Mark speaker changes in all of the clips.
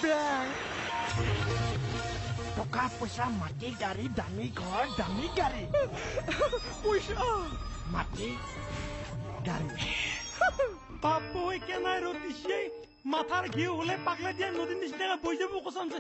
Speaker 1: bank টকা পইচা মাটি গাড়ী দামী ঘৰ দামী গাড়ী পইচা মাটি গাড়ী
Speaker 2: বাপু কেনাই ৰ'দ দিছে মাথাৰ ঘিউ হলে পাগলা দিয়া নদীৰ নিচিনাকে বৈ যাব কচামছে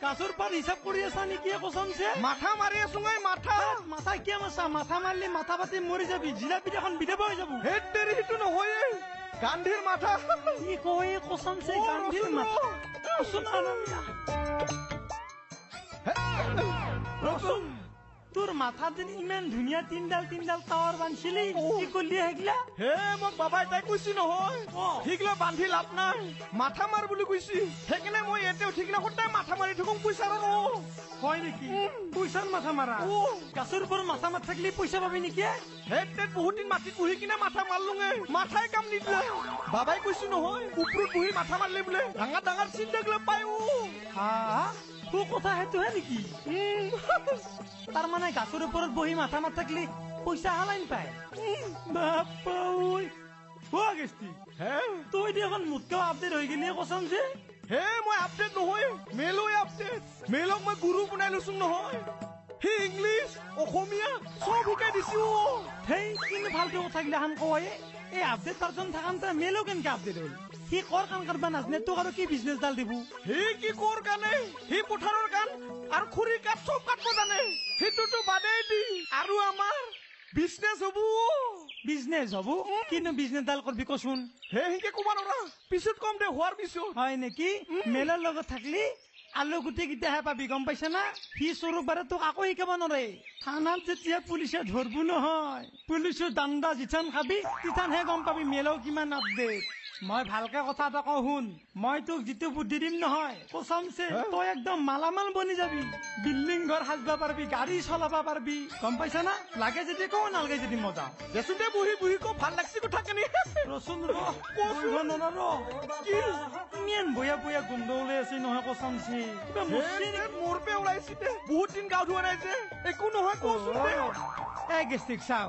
Speaker 2: গাছৰ পাত হিচাপ কৰি আছা নেকি কচামছে
Speaker 1: মাথা মাৰি আছো মাথা
Speaker 2: মাথা কিয় মাছা মাথা মাৰিলে মাথা পাতি মৰি যাবি জিলাপি এখন বিধৱা হৈ যাব
Speaker 1: সেইটো নহয় গান্ধীৰ মাথা
Speaker 2: কি কয় কচামছে গান্ধীৰ মাথা ৰচোন তোৰ মাথাত যেন ইমান ধুনীয়া তিনডাল টাৱাৰ বান্ধিছিলি কি কৰিলি সেইগিলা
Speaker 1: মোক বাবাই তাই কৈছি নহয় সেইগিলা বান্ধি লাভ নাই মাথা মাৰ বুলি কৈছি সেইকাৰণে মই ইয়াতে উঠি কিনে সদায় মাথা মাৰি থাকো পইচা
Speaker 2: হয় নেকি পইচাৰ মাথা মাৰা গাছৰ ওপৰত মাথা মাৰি থাকিলে পইচা পাবি নেকি
Speaker 1: বহুত দিন মাটিত বহি কিনে মাথা মাৰলোঙে মাথাই কাম নিদিলে বাবাই কৈছি নহয় ওপৰত বহি মাথা মাৰিলে বোলে ডাঙৰ চিন্তা গিলা পাই
Speaker 2: তোৰ কথা সেইটোহে নেকি তাৰমানে গাছৰ ওপৰত বহি মাথা মাৰি থাকিলে পইচা হালাইন পায় বাপা তই দেখোন মোতকেও আপডেট হৈ গেলি কচমছে
Speaker 1: মই আপডেট নহয় মেলো আপডেট মেলক মই গুৰু বনাই লৈছো নহয় সি ইংলিছ অসমীয়া চব শিকাই দিছো
Speaker 2: সেই কিন্তু ভালকে কথাগিলা খান কয় এই আপডেট পাৰ্চন থাকান তই মেলো কেনেকে আপডেট হ'ল সি কৰ কাম কৰবা নাজানে তোক আৰু কি বিজনেছ ডাল দিব
Speaker 1: সি কি কৰ কানে সি পথাৰৰ কাম আৰু খুৰী কাঠ চব কাটব জানে সেইটোতো বাদেই দি আৰু আমাৰ বিজনেছ হব
Speaker 2: কিন্তু বিজনেছ ডাল কৰবি কচোন
Speaker 1: সিকে কবা নৰা পিছত কম দে হোৱাৰ পিছত
Speaker 2: হয় নেকি মেলৰ লগত থাকলি আলু গুটি কেইটাহে পাবি গম পাইছা না সি চোৰ বাৰে তোক আকৌ শিকাব নোৱাৰে থানাত যেতিয়া পুলিচে ধৰবো নহয় পুলিচৰ দাণ্ডা যিথান খাবি তিথানহে গম পাবি মেলৰ কিমান আপডেট মই ভালকে কথা এটা কওঁ শুন মই তোক যিটো বুদ্ধি দিম নহয় কচমছে তই একদম মালামাল বনি যাবি বিল্ডিং ঘৰ সাজবা পাৰবি গাড়ী চলাব পাৰবি গম পাইছা না লাগে যদি কওঁ নালাগে যদি মজা
Speaker 1: দেচোতে বহি কওঁ ভাল লাগছি কথা কেনে
Speaker 2: ৰচোন ইমান বয়া গোন্ধ ওলাই আছে নহয় কচমছে
Speaker 1: মোৰ পে ওলাইছে বহুত দিন গা ধোৱা নাই যে একো নহয় কচোন
Speaker 2: গেষ্টিক চাও